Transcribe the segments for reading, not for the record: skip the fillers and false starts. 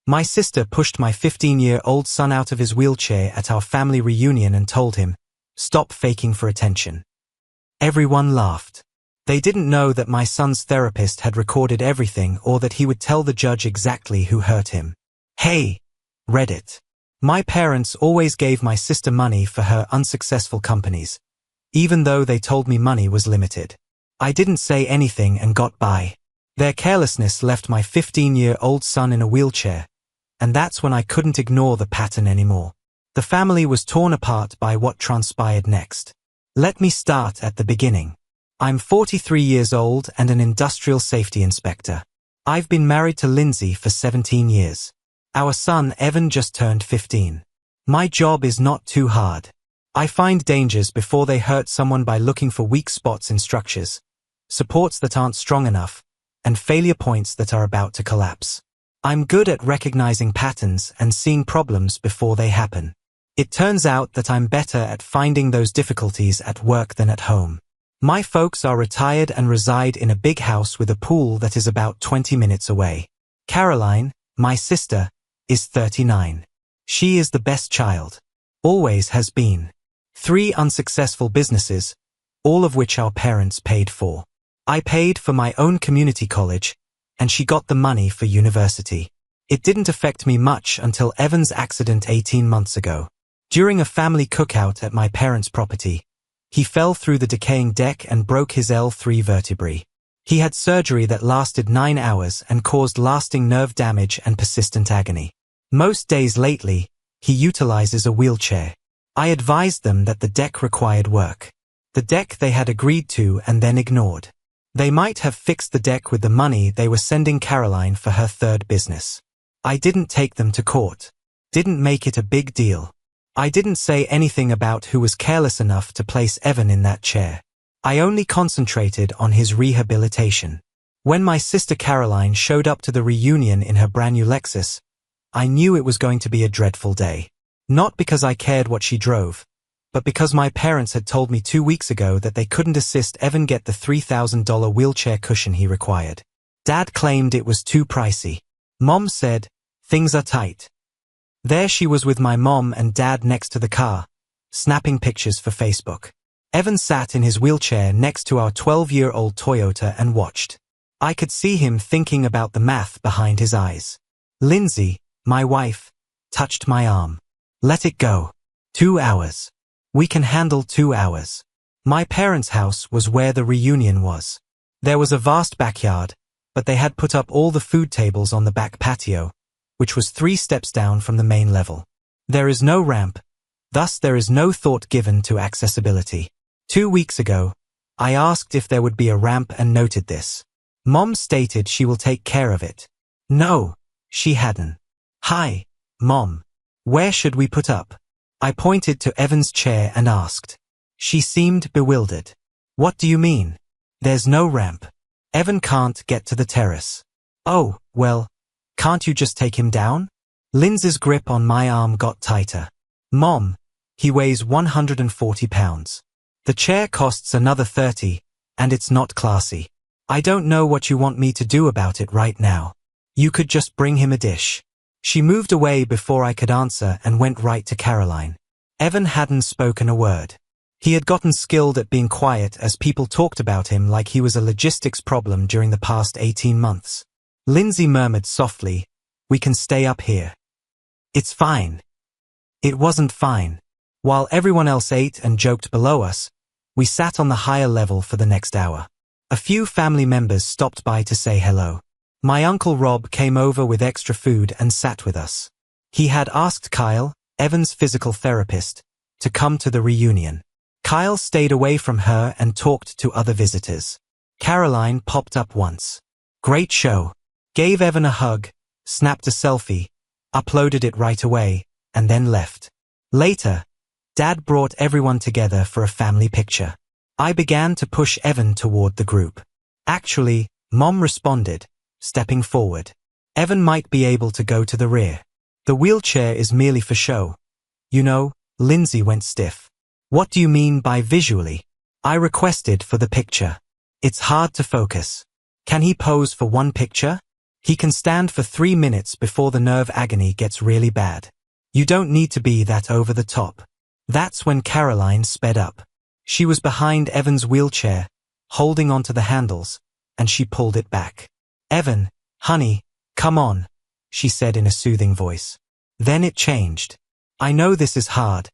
My sister pushed my 15-year-old son out of his wheelchair at our family reunion and told him, "Stop faking for attention." Everyone laughed. They didn't know that my son's therapist had recorded everything or that he would tell the judge exactly who hurt him. Hey, Reddit. My parents always gave my sister money for her unsuccessful companies, even though they told me money was limited. I didn't say anything and got by. Their carelessness left my 15-year-old son in a wheelchair, and that's when I couldn't ignore the pattern anymore. The family was torn apart by what transpired next. Let me start at the beginning. I'm 43 years old and an industrial safety inspector. I've been married to Lindsay for 17 years. Our son Evan just turned 15. My job is not too hard. I find dangers before they hurt someone by looking for weak spots in structures, supports that aren't strong enough, and failure points that are about to collapse. I'm good at recognizing patterns and seeing problems before they happen. It turns out that I'm better at finding those difficulties at work than at home. My folks are retired and reside in a big house with a pool that is about 20 minutes away. Caroline, my sister, is 39. She is the best child. Always has been. 3 unsuccessful businesses, all of which our parents paid for. I paid for my own community college, and she got the money for university. It didn't affect me much until Evan's accident 18 months ago. During a family cookout at my parents' property, he fell through the decaying deck and broke his L3 vertebrae. He had surgery that lasted 9 hours and caused lasting nerve damage and persistent agony. Most days lately, he utilizes a wheelchair. I advised them that the deck required work. The deck they had agreed to and then ignored. They might have fixed the deck with the money they were sending Caroline for her 3rd business. I didn't take them to court. Didn't make it a big deal. I didn't say anything about who was careless enough to place Evan in that chair. I only concentrated on his rehabilitation. When my sister Caroline showed up to the reunion in her brand new Lexus, I knew it was going to be a dreadful day. Not because I cared what she drove, but because my parents had told me 2 weeks ago that they couldn't assist Evan get the $3,000 wheelchair cushion he required. Dad claimed it was too pricey. Mom said, "Things are tight." There she was with my mom and dad next to the car, snapping pictures for Facebook. Evan sat in his wheelchair next to our 12-year-old Toyota and watched. I could see him thinking about the math behind his eyes. Lindsay, my wife, touched my arm. "Let it go. 2 hours. We can handle 2 hours." My parents' house was where the reunion was. There was a vast backyard, but they had put up all the food tables on the back patio, which was 3 steps down from the main level. There is no ramp, thus there is no thought given to accessibility. 2 weeks ago, I asked if there would be a ramp and noted this. Mom stated she will take care of it. No, she hadn't. "Hi, Mom. Where should we put up?" I pointed to Evan's chair and asked. She seemed bewildered. "What do you mean? There's no ramp. Evan can't get to the terrace." "Oh, well, can't you just take him down?" Lindsay's grip on my arm got tighter. "Mom, he weighs 140 pounds. The chair costs another 30, and it's not classy. I don't know what you want me to do about it right now. You could just bring him a dish." She moved away before I could answer and went right to Caroline. Evan hadn't spoken a word. He had gotten skilled at being quiet as people talked about him like he was a logistics problem during the past 18 months. Lindsay murmured softly, "We can stay up here." "It's fine." It wasn't fine. While everyone else ate and joked below us, we sat on the higher level for the next hour. A few family members stopped by to say hello. My Uncle Rob came over with extra food and sat with us. He had asked Kyle, Evan's physical therapist, to come to the reunion. Kyle stayed away from her and talked to other visitors. Caroline popped up once. "Great show." Gave Evan a hug, snapped a selfie, uploaded it right away, and then left. Later, Dad brought everyone together for a family picture. I began to push Evan toward the group. Actually, Mom responded, stepping forward. "Evan might be able to go to the rear. The wheelchair is merely for show. You know." Lindsay went stiff. "What do you mean by visually?" I requested for the picture. "It's hard to focus. Can he pose for one picture?" He can stand for 3 minutes before the nerve agony gets really bad. You don't need to be that over the top. That's when Caroline sped up. She was behind Evan's wheelchair, holding onto the handles, and she pulled it back. "Evan, honey, come on," she said in a soothing voice. Then it changed. "I know this is hard,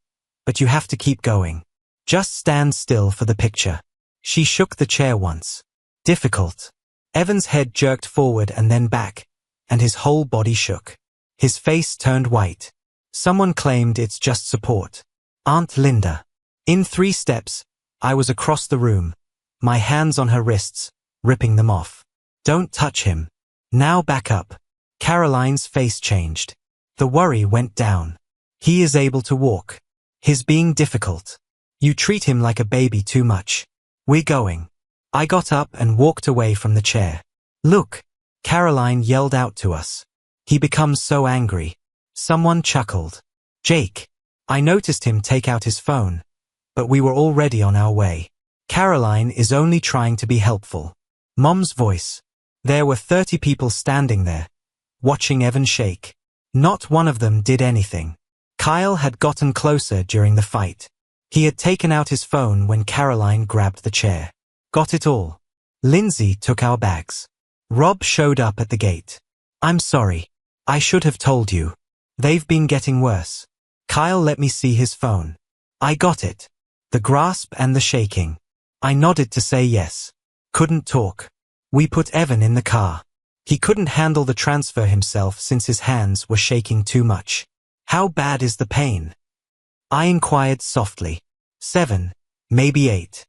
but you have to keep going. Just stand still for the picture." She shook the chair once. Difficult. Evan's head jerked forward and then back, and his whole body shook. His face turned white. Someone claimed it's just support. Aunt Linda. In 3 steps, I was across the room, my hands on her wrists, ripping them off. "Don't touch him. Now back up." Caroline's face changed. The worry went down. "He is able to walk. He's being difficult. You treat him like a baby too much. We're going." I got up and walked away from the chair. "Look," Caroline yelled out to us. "He becomes so angry." Someone chuckled. "Jake." I noticed him take out his phone, but we were already on our way. Caroline is only trying to be helpful. Mom's voice. There were 30 people standing there, watching Evan shake. Not one of them did anything. Kyle had gotten closer during the fight. He had taken out his phone when Caroline grabbed the chair. "Got it all." Lindsay took our bags. Rob showed up at the gate. "I'm sorry. I should have told you. They've been getting worse." Kyle let me see his phone. I got it. The grasp and the shaking. I nodded to say yes. Couldn't talk. We put Evan in the car. He couldn't handle the transfer himself since his hands were shaking too much. "How bad is the pain?" I inquired softly. 7, maybe 8.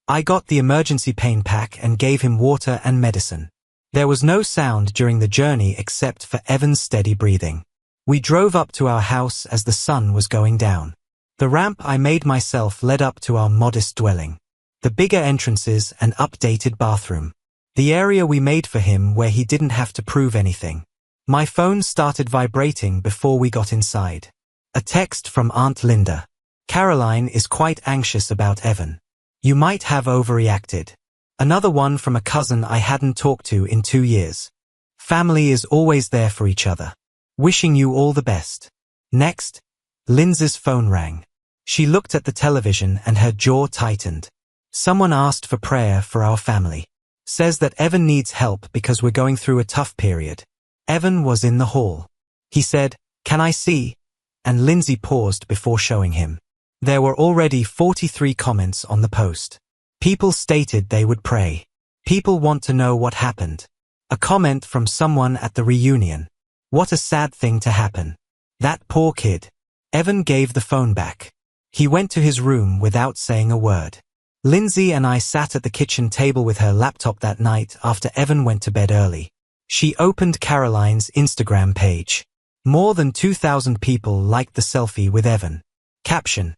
I got the emergency pain pack and gave him water and medicine. There was no sound during the journey except for Evan's steady breathing. We drove up to our house as the sun was going down. The ramp I made myself led up to our modest dwelling. The bigger entrances and updated bathroom. The area we made for him where he didn't have to prove anything. My phone started vibrating before we got inside. A text from Aunt Linda. "Caroline is quite anxious about Evan. You might have overreacted." Another one from a cousin I hadn't talked to in 2 years. "Family is always there for each other. Wishing you all the best." Next, Lindsay's phone rang. She looked at the television and her jaw tightened. "Someone asked for prayer for our family. Says that Evan needs help because we're going through a tough period." Evan was in the hall. He said, "Can I see?" And Lindsay paused before showing him. There were already 43 comments on the post. People stated they would pray. People want to know what happened. A comment from someone at the reunion. "What a sad thing to happen. That poor kid." Evan gave the phone back. He went to his room without saying a word. Lindsay and I sat at the kitchen table with her laptop that night after Evan went to bed early. She opened Caroline's Instagram page. More than 2,000 people liked the selfie with Evan. Caption: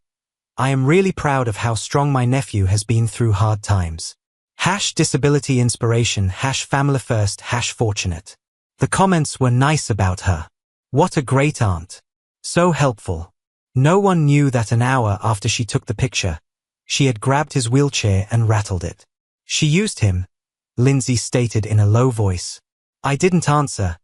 "I am really proud of how strong my nephew has been through hard times. #disability inspiration, #family first, #fortunate." The comments were nice about her. "What a great aunt. So helpful." No one knew that an hour after she took the picture, she had grabbed his wheelchair and rattled it. "She used him," Lindsay stated in a low voice. I didn't answer.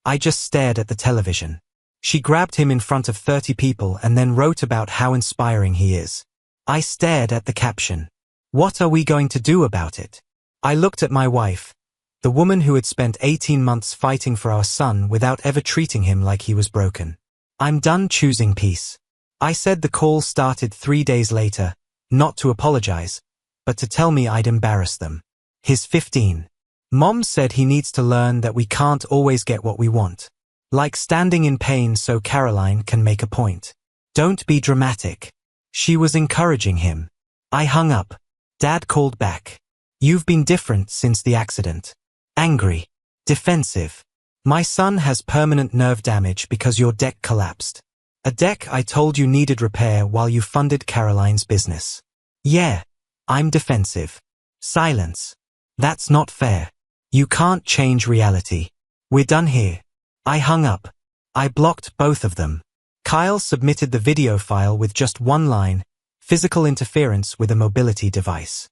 I just stared at the television. She grabbed him in front of 30 people and then wrote about how inspiring he is. I stared at the caption. What are we going to do about it? I looked at my wife, the woman who had spent 18 months fighting for our son without ever treating him like he was broken. I'm done choosing peace. I said the call started 3 days later, not to apologize, but to tell me I'd embarrass them. He's 15. Mom said he needs to learn that we can't always get what we want. Like standing in pain so Caroline can make a point. Don't be dramatic. She was encouraging him. I hung up. Dad called back. You've been different since the accident. Angry. Defensive. My son has permanent nerve damage because your deck collapsed. A deck I told you needed repair while you funded Caroline's business. Yeah, I'm defensive. Silence. That's not fair. You can't change reality. We're done here. I hung up. I blocked both of them. Kyle submitted the video file with just one line, physical interference with a mobility device.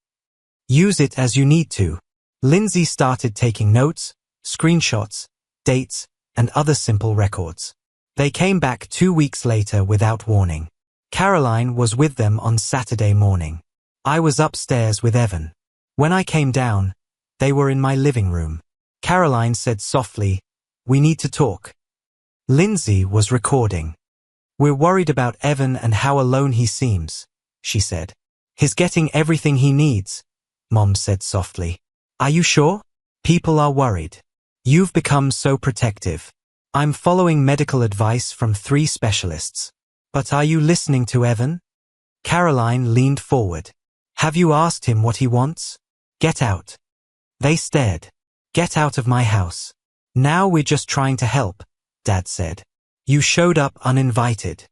Use it as you need to. Lindsay started taking notes, screenshots, dates, and other simple records. They came back 2 weeks later without warning. Caroline was with them on Saturday morning. I was upstairs with Evan. When I came down, they were in my living room. Caroline said softly, "We need to talk." Lindsay was recording. "We're worried about Evan and how alone he seems," she said. "He's getting everything he needs," Mom said softly. "Are you sure? People are worried. You've become so protective. I'm following medical advice from 3 specialists. But are you listening to Evan?" Caroline leaned forward. "Have you asked him what he wants? Get out." They stared. "Get out of my house." "Now we're just trying to help," Dad said. "You showed up uninvited.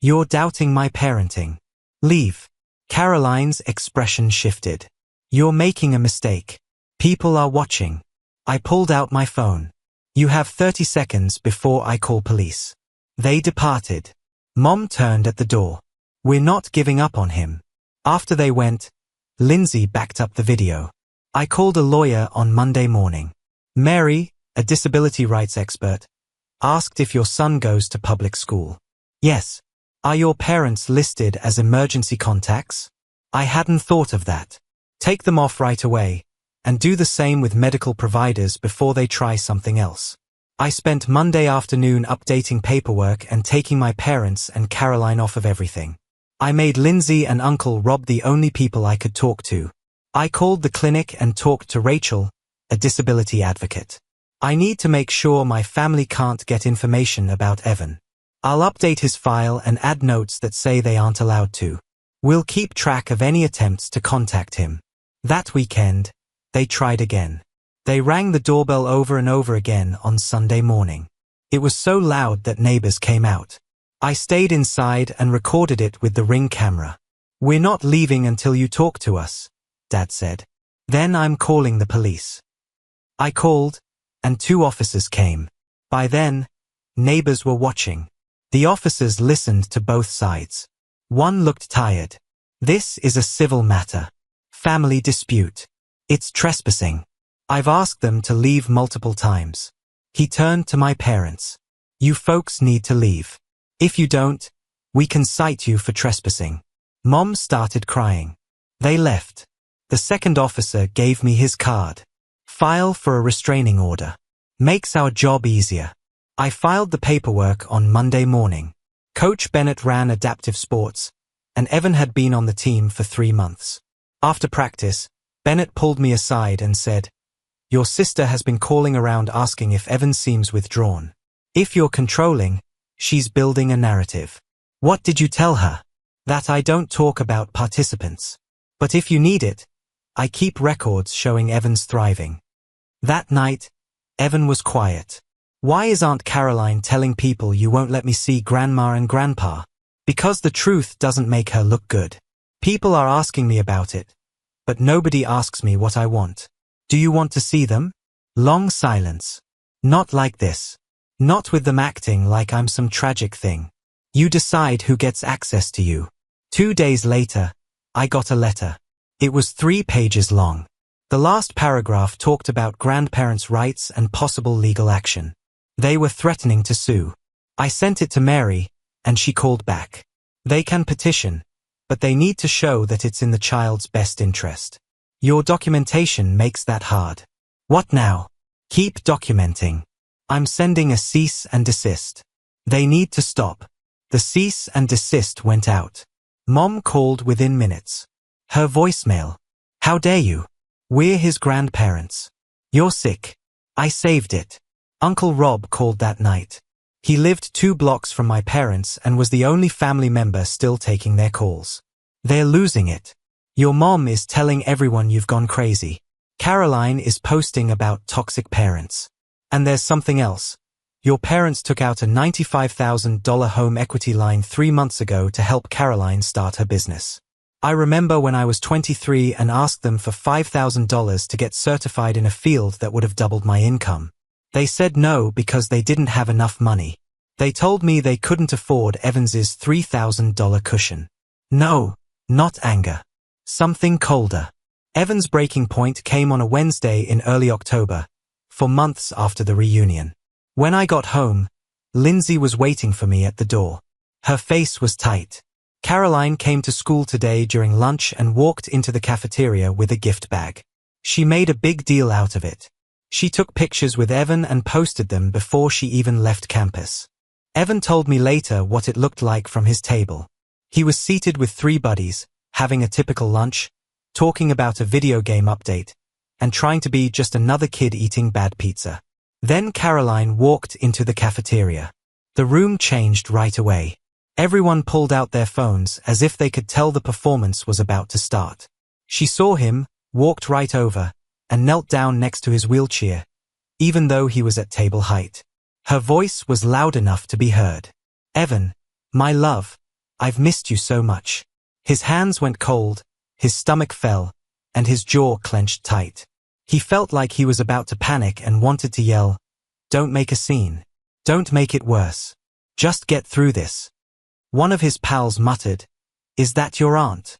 You're doubting my parenting. Leave." Caroline's expression shifted. "You're making a mistake. People are watching." I pulled out my phone. "You have 30 seconds before I call police." They departed. Mom turned at the door. "We're not giving up on him." After they went, Lindsay backed up the video. I called a lawyer on Monday morning. Mary, a disability rights expert, asked if your son goes to public school. "Yes." "Are your parents listed as emergency contacts?" "I hadn't thought of that." "Take them off right away, and do the same with medical providers before they try something else." I spent Monday afternoon updating paperwork and taking my parents and Caroline off of everything. I made Lindsay and Uncle Rob the only people I could talk to. I called the clinic and talked to Rachel, a disability advocate. I need to make sure my family can't get information about Evan. I'll update his file and add notes that say they aren't allowed to. We'll keep track of any attempts to contact him. That weekend, they tried again. They rang the doorbell over and over again on Sunday morning. It was so loud that neighbors came out. I stayed inside and recorded it with the Ring camera. "We're not leaving until you talk to us," Dad said. "Then I'm calling the police." I called, and 2 officers came. By then, neighbors were watching. The officers listened to both sides. One looked tired. "This is a civil matter. Family dispute. It's trespassing. I've asked them to leave multiple times." He turned to my parents. "You folks need to leave. If you don't, we can cite you for trespassing." Mom started crying. They left. The second officer gave me his card. "File for a restraining order. Makes our job easier." I filed the paperwork on Monday morning. Coach Bennett ran adaptive sports, and Evan had been on the team for 3 months. After practice, Bennett pulled me aside and said, "Your sister has been calling around asking if Evan seems withdrawn. If you're controlling, she's building a narrative." "What did you tell her?" "That I don't talk about participants. But if you need it, I keep records showing Evan's thriving." That night, Evan was quiet. "Why is Aunt Caroline telling people you won't let me see Grandma and Grandpa?" "Because the truth doesn't make her look good. People are asking me about it, but nobody asks me what I want." "Do you want to see them?" Long silence. "Not like this. Not with them acting like I'm some tragic thing. You decide who gets access to you." 2 days later, I got a letter. It was 3 pages long. The last paragraph talked about grandparents' rights and possible legal action. They were threatening to sue. I sent it to Mary, and she called back. They can petition, but they need to show that it's in the child's best interest. Your documentation makes that hard. What now? Keep documenting. I'm sending a cease and desist. They need to stop. The cease and desist went out. Mom called within minutes. Her voicemail. How dare you? We're his grandparents. You're sick. I saved it. Uncle Rob called that night. He lived 2 blocks from my parents and was the only family member still taking their calls. They're losing it. Your mom is telling everyone you've gone crazy. Caroline is posting about toxic parents. And there's something else. Your parents took out a $95,000 home equity line 3 months ago to help Caroline start her business. I remember when I was 23 and asked them for $5,000 to get certified in a field that would have doubled my income. They said no because they didn't have enough money. They told me they couldn't afford Evans's $3,000 cushion. No, not anger. Something colder. Evan's breaking point came on a Wednesday in early October, for months after the reunion. When I got home, Lindsay was waiting for me at the door. Her face was tight. Caroline came to school today during lunch and walked into the cafeteria with a gift bag. She made a big deal out of it. She took pictures with Evan and posted them before she even left campus. Evan told me later what it looked like from his table. He was seated with 3 buddies, having a typical lunch, talking about a video game update, and trying to be just another kid eating bad pizza. Then Caroline walked into the cafeteria. The room changed right away. Everyone pulled out their phones as if they could tell the performance was about to start. She saw him, walked right over, and knelt down next to his wheelchair, even though he was at table height. Her voice was loud enough to be heard. "Evan, my love, I've missed you so much." His hands went cold, his stomach fell, and his jaw clenched tight. He felt like he was about to panic and wanted to yell, "Don't make a scene. Don't make it worse. Just get through this." One of his pals muttered, "Is that your aunt?"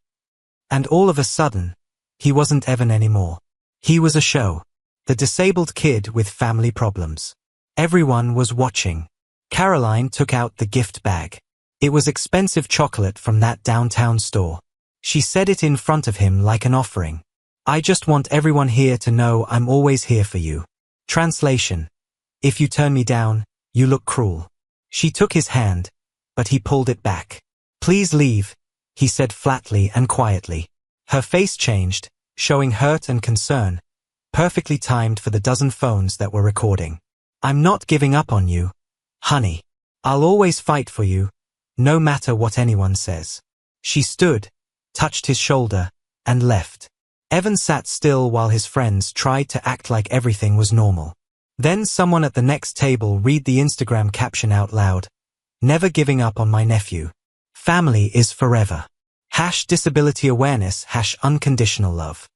And all of a sudden, he wasn't Evan anymore. He was a show. The disabled kid with family problems. Everyone was watching. Caroline took out the gift bag. It was expensive chocolate from that downtown store. She set it in front of him like an offering. "I just want everyone here to know I'm always here for you." Translation: "If you turn me down, you look cruel." She took his hand, but he pulled it back. "Please leave," he said flatly and quietly. Her face changed, showing hurt and concern, perfectly timed for the dozen phones that were recording. "I'm not giving up on you, honey. I'll always fight for you, no matter what anyone says." She stood, touched his shoulder, and left. Evan sat still while his friends tried to act like everything was normal. Then someone at the next table read the Instagram caption out loud, "Never giving up on my nephew. Family is forever. #disability awareness #unconditional love."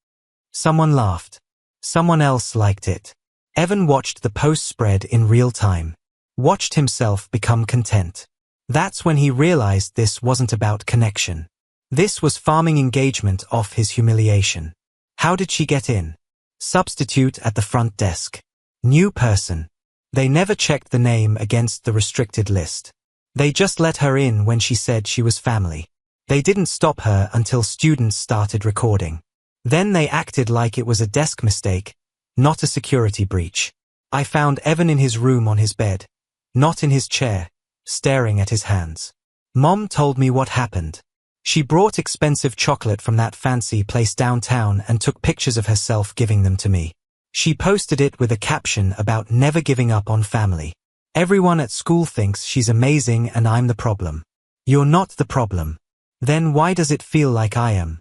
Someone laughed. Someone else liked it. Evan watched the post spread in real time. Watched himself become content. That's when he realized this wasn't about connection. This was farming engagement off his humiliation. How did she get in? Substitute at the front desk. New person. They never checked the name against the restricted list. They just let her in when she said she was family. They didn't stop her until students started recording. Then they acted like it was a desk mistake, not a security breach. I found Evan in his room on his bed, not in his chair, staring at his hands. Mom told me what happened. She brought expensive chocolate from that fancy place downtown and took pictures of herself giving them to me. She posted it with a caption about never giving up on family. "Everyone at school thinks she's amazing and I'm the problem." "You're not the problem. Then why does it feel like I am?"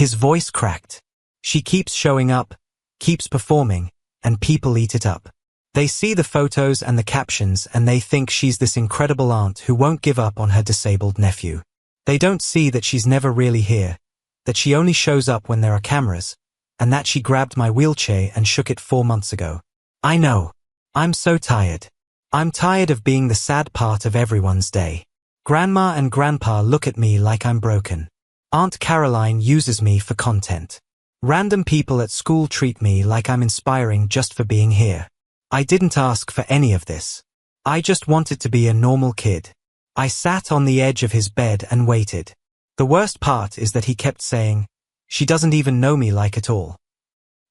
His voice cracked. "She keeps showing up, keeps performing, and people eat it up. They see the photos and the captions and they think she's this incredible aunt who won't give up on her disabled nephew. They don't see that she's never really here, that she only shows up when there are cameras, and that she grabbed my wheelchair and shook it 4 months ago. I know. I'm so tired. I'm tired of being the sad part of everyone's day. Grandma and Grandpa look at me like I'm broken. Aunt Caroline uses me for content. Random people at school treat me like I'm inspiring just for being here. I didn't ask for any of this. I just wanted to be a normal kid." I sat on the edge of his bed and waited. The worst part is that he kept saying, "She doesn't even know me like at all.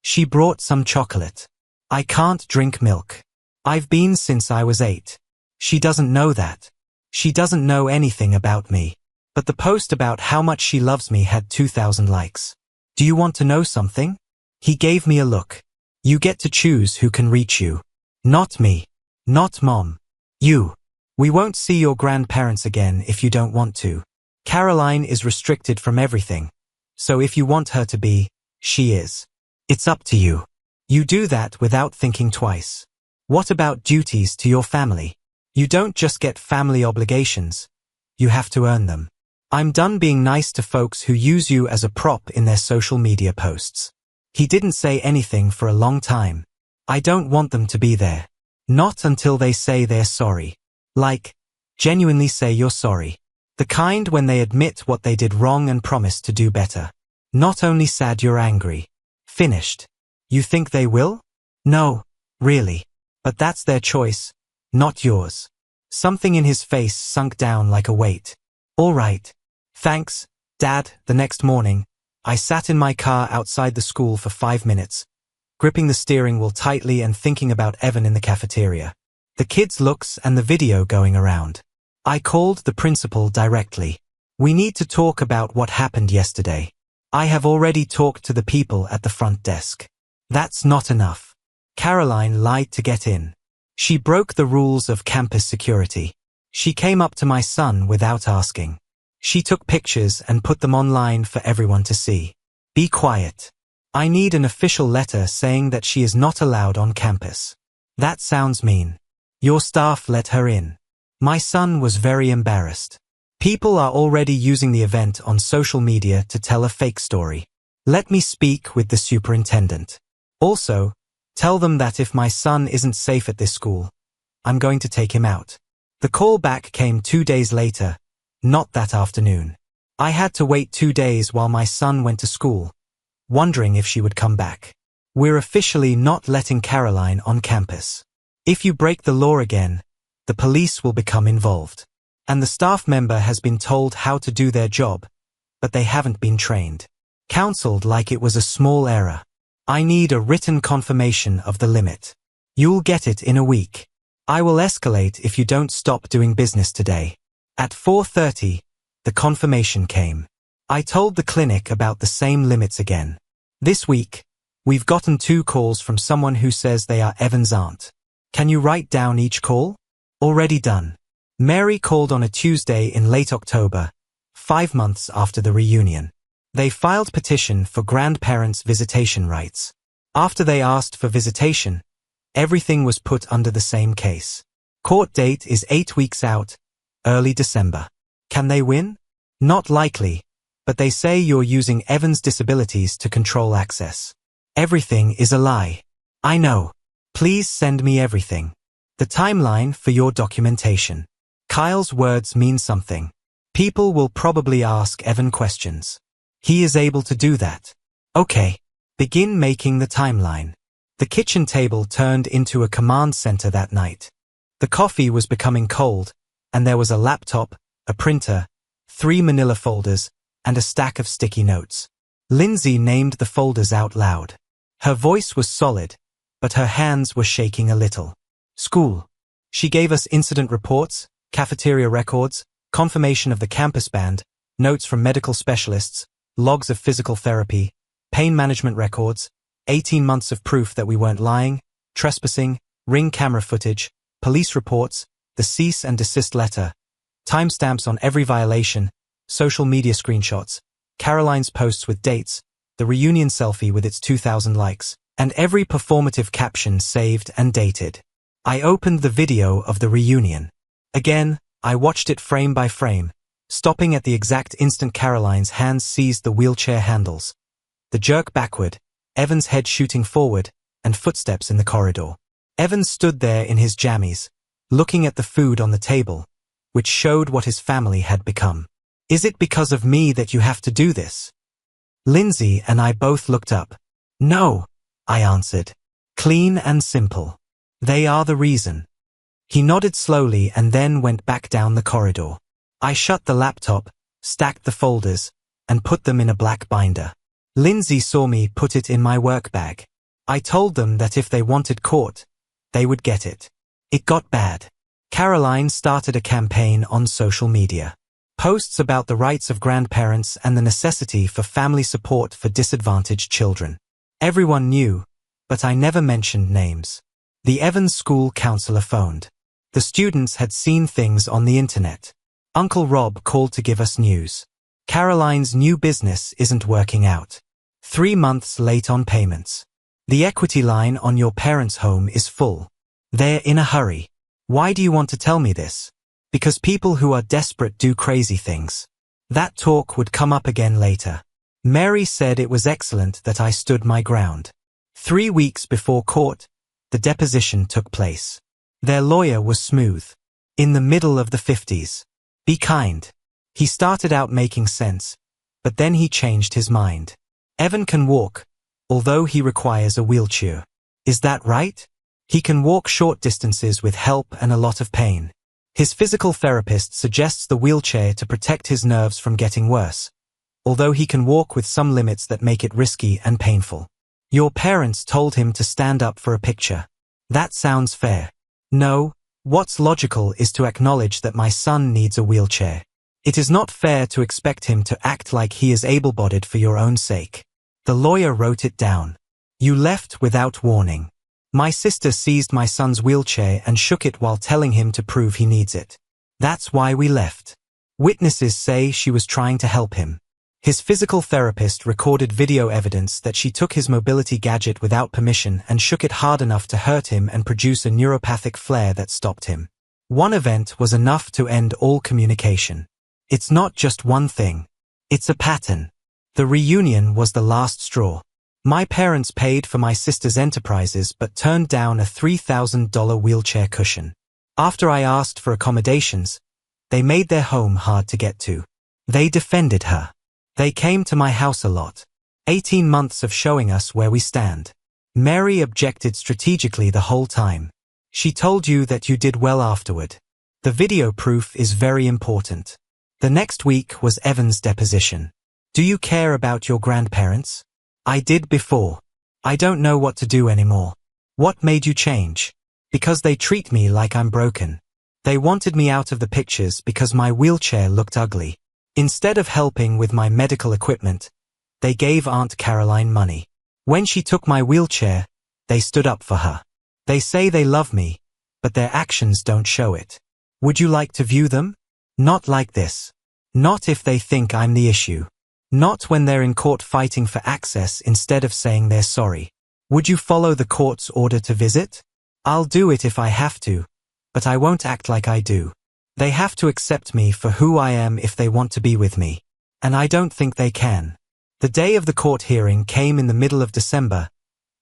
She brought some chocolate. I can't drink milk. I've been since I was 8. She doesn't know that. She doesn't know anything about me." But the post about how much she loves me had 2,000 likes. "Do you want to know something?" He gave me a look. "You get to choose who can reach you. Not me. Not Mom. You. We won't see your grandparents again if you don't want to. Caroline is restricted from everything. So if you want her to be, she is. It's up to you. You do that without thinking twice. What about duties to your family? You don't just get family obligations. You have to earn them. I'm done being nice to folks who use you as a prop in their social media posts." He didn't say anything for a long time. I don't want them to be there. Not until they say they're sorry. Like, genuinely say you're sorry. The kind when they admit what they did wrong and promise to do better. Not only sad you're angry. Finished. You think they will? No. Really? But that's their choice, not yours. Something in his face sunk down like a weight. All right. Thanks, Dad. The next morning, I sat in my car outside the school for 5 minutes, gripping the steering wheel tightly and thinking about Evan in the cafeteria. The kids' looks and the video going around. I called the principal directly. We need to talk about what happened yesterday. I have already talked to the people at the front desk. That's not enough. Caroline lied to get in. She broke the rules of campus security. She came up to my son without asking. She took pictures and put them online for everyone to see. Be quiet. I need an official letter saying that she is not allowed on campus. That sounds mean. Your staff let her in. My son was very embarrassed. People are already using the event on social media to tell a fake story. Let me speak with the superintendent. Also, tell them that if my son isn't safe at this school, I'm going to take him out. The call back came 2 days later, not that afternoon. I had to wait 2 days while my son went to school, wondering if she would come back. We're officially not letting Caroline on campus. If you break the law again, the police will become involved. And the staff member has been told how to do their job, but they haven't been trained. Counseled like it was a small error. I need a written confirmation of the limit. You'll get it in a week. I will escalate if you don't stop doing business today. At 4:30, the confirmation came. I told the clinic about the same limits again. This week, we've gotten 2 calls from someone who says they are Evan's aunt. Can you write down each call? Already done. Mary called on a Tuesday in late October, 5 months after the reunion. They filed petition for grandparents' visitation rights. After they asked for visitation, everything was put under the same case. Court date is 8 weeks out, early December. Can they win? Not likely, but they say you're using Evan's disabilities to control access. Everything is a lie. I know. Please send me everything. The timeline for your documentation. Kyle's words mean something. People will probably ask Evan questions. He is able to do that. Okay. Begin making the timeline. The kitchen table turned into a command center that night. The coffee was becoming cold, and there was a laptop, a printer, 3 manila folders, and a stack of sticky notes. Lindsay named the folders out loud. Her voice was solid, but her hands were shaking a little. School. She gave us incident reports, cafeteria records, confirmation of the campus band, notes from medical specialists, logs of physical therapy, pain management records, 18 months of proof that we weren't lying, trespassing, ring camera footage, police reports, the cease and desist letter, timestamps on every violation, social media screenshots, Caroline's posts with dates, the reunion selfie with its 2,000 likes, and every performative caption saved and dated. I opened the video of the reunion. Again, I watched it frame by frame, stopping at the exact instant Caroline's hands seized the wheelchair handles. The jerk backward, Evan's head shooting forward, and footsteps in the corridor. Evan stood there in his jammies, looking at the food on the table, which showed what his family had become. Is it because of me that you have to do this? Lindsay and I both looked up. No, I answered. Clean and simple. They are the reason. He nodded slowly and then went back down the corridor. I shut the laptop, stacked the folders, and put them in a black binder. Lindsay saw me put it in my work bag. I told them that if they wanted court, they would get it. It got bad. Caroline started a campaign on social media. Posts about the rights of grandparents and the necessity for family support for disadvantaged children. Everyone knew, but I never mentioned names. The Evans school counselor phoned. The students had seen things on the internet. Uncle Rob called to give us news. Caroline's new business isn't working out. 3 months late on payments. The equity line on your parents' home is full. They're in a hurry. Why do you want to tell me this? Because people who are desperate do crazy things. That talk would come up again later. Mary said it was excellent that I stood my ground. 3 weeks before court, the deposition took place. Their lawyer was smooth. In the middle of the 50s. Be kind. He started out making sense, but then he changed his mind. Evan can walk, although he requires a wheelchair. Is that right? He can walk short distances with help and a lot of pain. His physical therapist suggests the wheelchair to protect his nerves from getting worse, although he can walk with some limits that make it risky and painful. Your parents told him to stand up for a picture. That sounds fair. No, what's logical is to acknowledge that my son needs a wheelchair. It is not fair to expect him to act like he is able-bodied for your own sake. The lawyer wrote it down. You left without warning. My sister seized my son's wheelchair and shook it while telling him to prove he needs it. That's why we left. Witnesses say she was trying to help him. His physical therapist recorded video evidence that she took his mobility gadget without permission and shook it hard enough to hurt him and produce a neuropathic flare that stopped him. One event was enough to end all communication. It's not just one thing. It's a pattern. The reunion was the last straw. My parents paid for my sister's enterprises but turned down a $3,000 wheelchair cushion. After I asked for accommodations, they made their home hard to get to. They defended her. They came to my house a lot. 18 months of showing us where we stand. Mary objected strategically the whole time. She told you that you did well afterward. The video proof is very important. The next week was Evan's deposition. Do you care about your grandparents? I did before. I don't know what to do anymore. What made you change? Because they treat me like I'm broken. They wanted me out of the pictures because my wheelchair looked ugly. Instead of helping with my medical equipment, they gave Aunt Caroline money. When she took my wheelchair, they stood up for her. They say they love me, but their actions don't show it. Would you like to view them? Not like this. Not if they think I'm the issue. Not when they're in court fighting for access instead of saying they're sorry. Would you follow the court's order to visit? I'll do it if I have to, but I won't act like I do. They have to accept me for who I am if they want to be with me. And I don't think they can. The day of the court hearing came in the middle of December,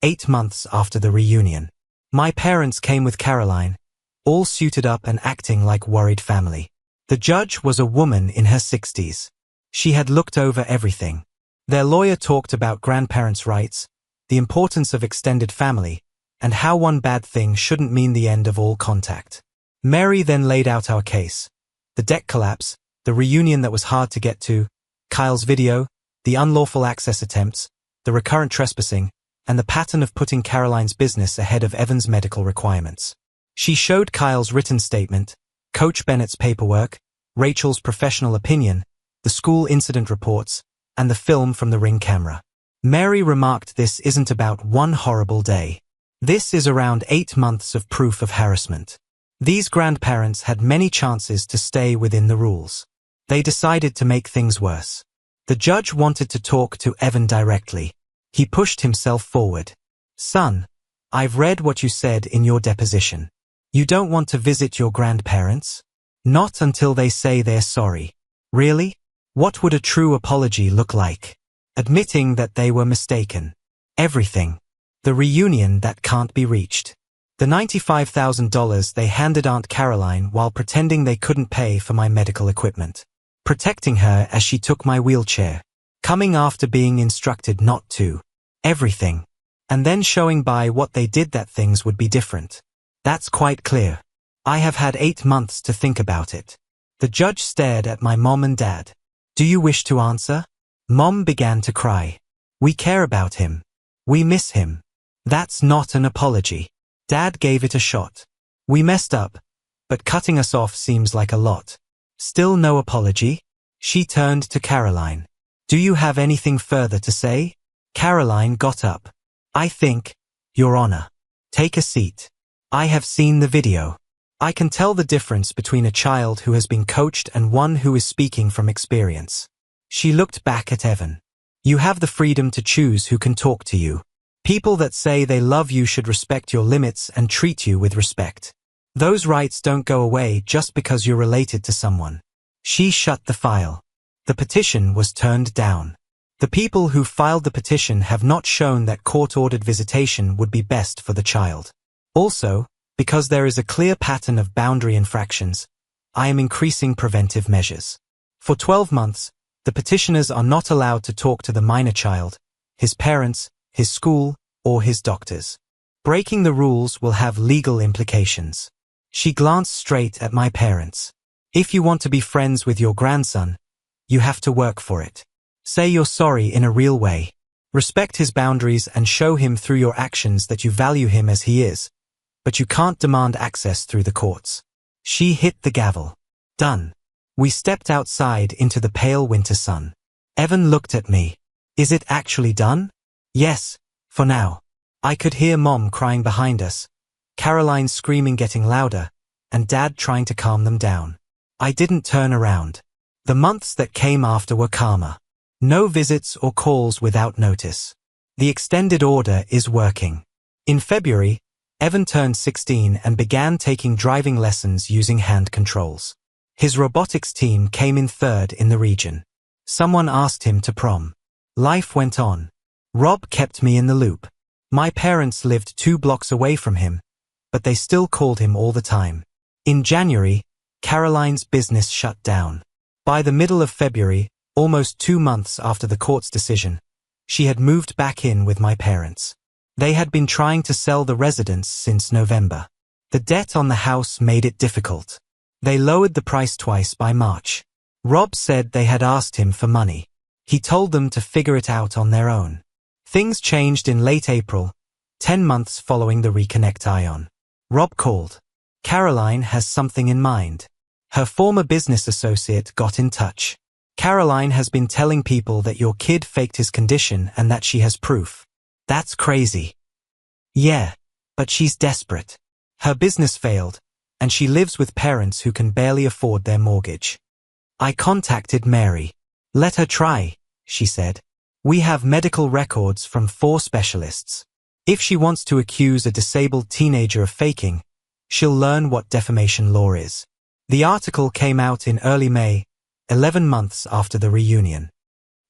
8 months after the reunion. My parents came with Caroline, all suited up and acting like worried family. The judge was a woman in her 60s. She had looked over everything. Their lawyer talked about grandparents' rights, the importance of extended family, and how one bad thing shouldn't mean the end of all contact. Mary then laid out our case. The deck collapse, the reunion that was hard to get to, Kyle's video, the unlawful access attempts, the recurrent trespassing, and the pattern of putting Caroline's business ahead of Evan's medical requirements. She showed Kyle's written statement, Coach Bennett's paperwork, Rachel's professional opinion, the school incident reports, and the film from the Ring camera. Mary remarked this isn't about one horrible day. This is around 8 months of proof of harassment. These grandparents had many chances to stay within the rules. They decided to make things worse. The judge wanted to talk to Evan directly. He pushed himself forward. Son, I've read what you said in your deposition. You don't want to visit your grandparents? Not until they say they're sorry. Really? What would a true apology look like? Admitting that they were mistaken. Everything. The reunion that can't be reached. The $95,000 they handed Aunt Caroline while pretending they couldn't pay for my medical equipment. Protecting her as she took my wheelchair. Coming after being instructed not to. Everything. And then showing by what they did that things would be different. That's quite clear. I have had 8 months to think about it. The judge stared at my mom and dad. Do you wish to answer? Mom began to cry. We care about him. We miss him. That's not an apology. Dad gave it a shot. We messed up, but cutting us off seems like a lot. Still no apology? She turned to Caroline. Do you have anything further to say? Caroline got up. I think, Your Honor. Take a seat. I have seen the video. I can tell the difference between a child who has been coached and one who is speaking from experience. She looked back at Evan. You have the freedom to choose who can talk to you. People that say they love you should respect your limits and treat you with respect. Those rights don't go away just because you're related to someone. She shut the file. The petition was turned down. The people who filed the petition have not shown that court-ordered visitation would be best for the child. Also, because there is a clear pattern of boundary infractions, I am increasing preventive measures. For 12 months, the petitioners are not allowed to talk to the minor child, his parents, his school, or his doctors. Breaking the rules will have legal implications. She glanced straight at my parents. If you want to be friends with your grandson, you have to work for it. Say you're sorry in a real way. Respect his boundaries and show him through your actions that you value him as he is. But you can't demand access through the courts. She hit the gavel. Done. We stepped outside into the pale winter sun. Evan looked at me. Is it actually done? Yes, for now. I could hear Mom crying behind us, Caroline's screaming getting louder, and Dad trying to calm them down. I didn't turn around. The months that came after were calmer. No visits or calls without notice. The extended order is working. In February, Evan turned 16 and began taking driving lessons using hand controls. His robotics team came in third in the region. Someone asked him to prom. Life went on. Rob kept me in the loop. My parents lived 2 blocks away from him, but they still called him all the time. In January, Caroline's business shut down. By the middle of February, almost 2 months after the court's decision, she had moved back in with my parents. They had been trying to sell the residence since November. The debt on the house made it difficult. They lowered the price twice by March. Rob said they had asked him for money. He told them to figure it out on their own. Things changed in late April, 10 months following the reconnect ion. Rob called. Caroline has something in mind. Her former business associate got in touch. Caroline has been telling people that your kid faked his condition and that she has proof. That's crazy. Yeah, but she's desperate. Her business failed, and she lives with parents who can barely afford their mortgage. I contacted Mary. Let her try, she said. We have medical records from 4 specialists. If she wants to accuse a disabled teenager of faking, she'll learn what defamation law is. The article came out in early May, 11 months after the reunion.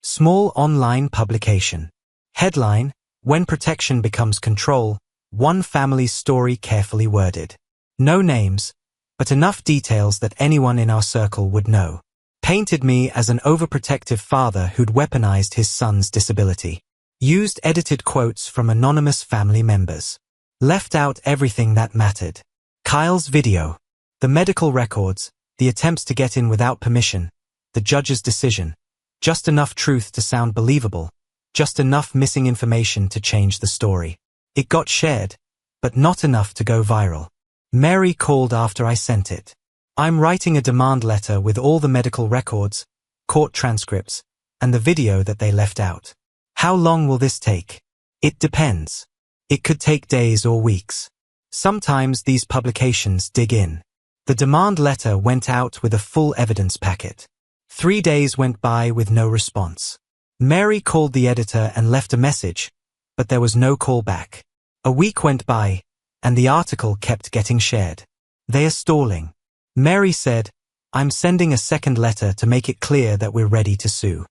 Small online publication. Headline: When protection becomes control, one family's story carefully worded. No names, but enough details that anyone in our circle would know. Painted me as an overprotective father who'd weaponized his son's disability. Used edited quotes from anonymous family members. Left out everything that mattered. Kyle's video. The medical records, the attempts to get in without permission, the judge's decision. Just enough truth to sound believable. Just enough missing information to change the story. It got shared, but not enough to go viral. Mary called after I sent it. I'm writing a demand letter with all the medical records, court transcripts, and the video that they left out. How long will this take? It depends. It could take days or weeks. Sometimes these publications dig in. The demand letter went out with a full evidence packet. 3 days went by with no response. Mary called the editor and left a message, but there was no call back. A week went by, and the article kept getting shared. They are stalling. Mary said, I'm sending a second letter to make it clear that we're ready to sue.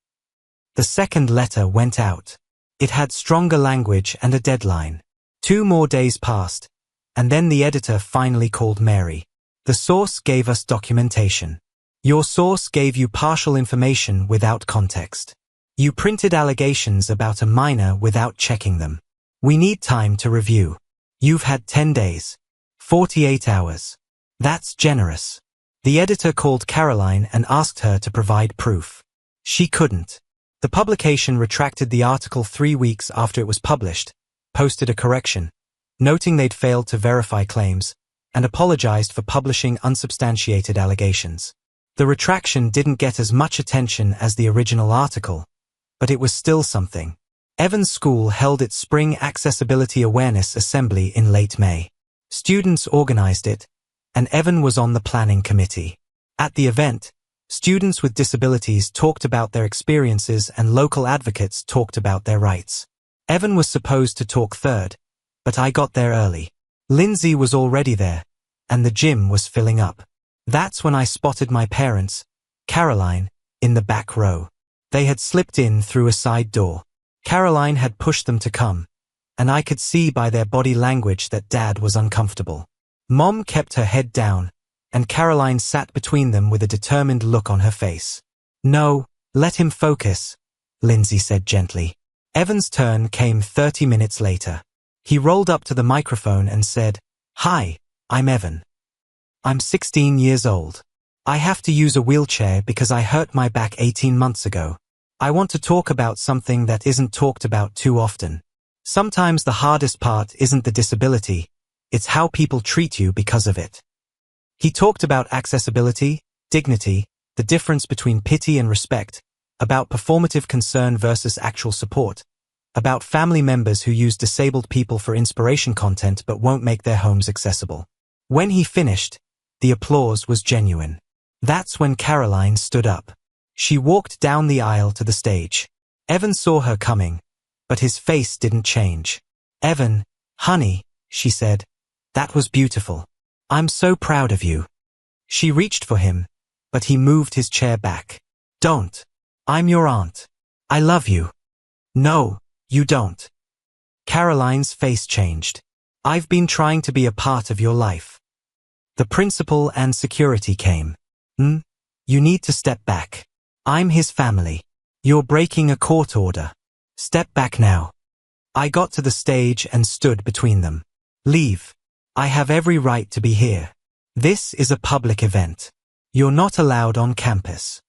The second letter went out. It had stronger language and a deadline. 2 more days passed, and then the editor finally called Mary. The source gave us documentation. Your source gave you partial information without context. You printed allegations about a minor without checking them. We need time to review. You've had 10 days. 48 hours. That's generous. The editor called Caroline and asked her to provide proof. She couldn't. The publication retracted the article 3 weeks after it was published, posted a correction, noting they'd failed to verify claims, and apologized for publishing unsubstantiated allegations. The retraction didn't get as much attention as the original article, but it was still something. Evan's school held its Spring Accessibility Awareness Assembly in late May. Students organized it, and Evan was on the planning committee. At the event, students with disabilities talked about their experiences and local advocates talked about their rights. Evan was supposed to talk third, but I got there early. Lindsay was already there, and the gym was filling up. That's when I spotted my parents, Caroline, in the back row. They had slipped in through a side door. Caroline had pushed them to come, and I could see by their body language that Dad was uncomfortable. Mom kept her head down, and Caroline sat between them with a determined look on her face. No, let him focus, Lindsay said gently. Evan's turn came 30 minutes later. He rolled up to the microphone and said, "Hi, I'm Evan. I'm 16 years old. I have to use a wheelchair because I hurt my back 18 months ago. I want to talk about something that isn't talked about too often. Sometimes the hardest part isn't the disability, it's how people treat you because of it." He talked about accessibility, dignity, the difference between pity and respect, about performative concern versus actual support, about family members who use disabled people for inspiration content but won't make their homes accessible. When he finished, the applause was genuine. That's when Caroline stood up. She walked down the aisle to the stage. Evan saw her coming, but his face didn't change. "Evan, honey," she said, "that was beautiful. I'm so proud of you." She reached for him, but he moved his chair back. "Don't. I'm your aunt. I love you." "No, you don't." Caroline's face changed. "I've been trying to be a part of your life." The principal and security came. You need to step back. I'm his family. You're breaking a court order. Step back now." I got to the stage and stood between them. "Leave. I have every right to be here. This is a public event. You're not allowed on campus.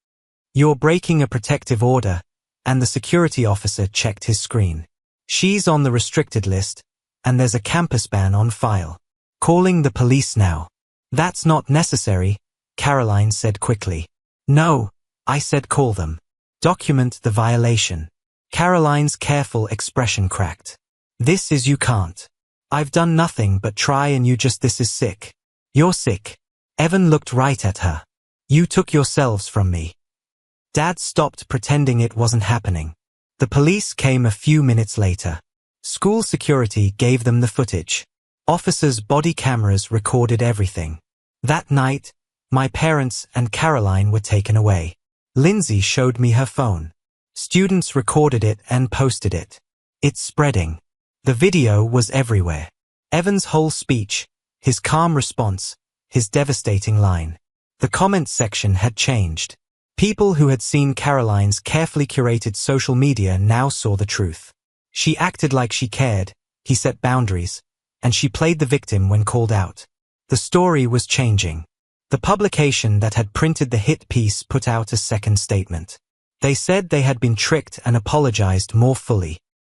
You're breaking a protective order," and the security officer checked his screen. "She's on the restricted list, and there's a campus ban on file. Calling the police now." "That's not necessary," Caroline said quickly. "No, I said call them. Document the violation." Caroline's careful expression cracked. "This is you can't. I've done nothing but try and this is sick. You're sick." Evan looked right at her. "You took yourselves from me." Dad stopped pretending it wasn't happening. The police came a few minutes later. School security gave them the footage. Officers' body cameras recorded everything. That night, my parents and Caroline were taken away. Lindsay showed me her phone. Students recorded it and posted it. It's spreading. The video was everywhere. Evan's whole speech, his calm response, his devastating line. The comment section had changed. People who had seen Caroline's carefully curated social media now saw the truth. She acted like she cared, he set boundaries, and she played the victim when called out. The story was changing. The publication that had printed the hit piece put out a second statement. They said they had been tricked and apologized more fully.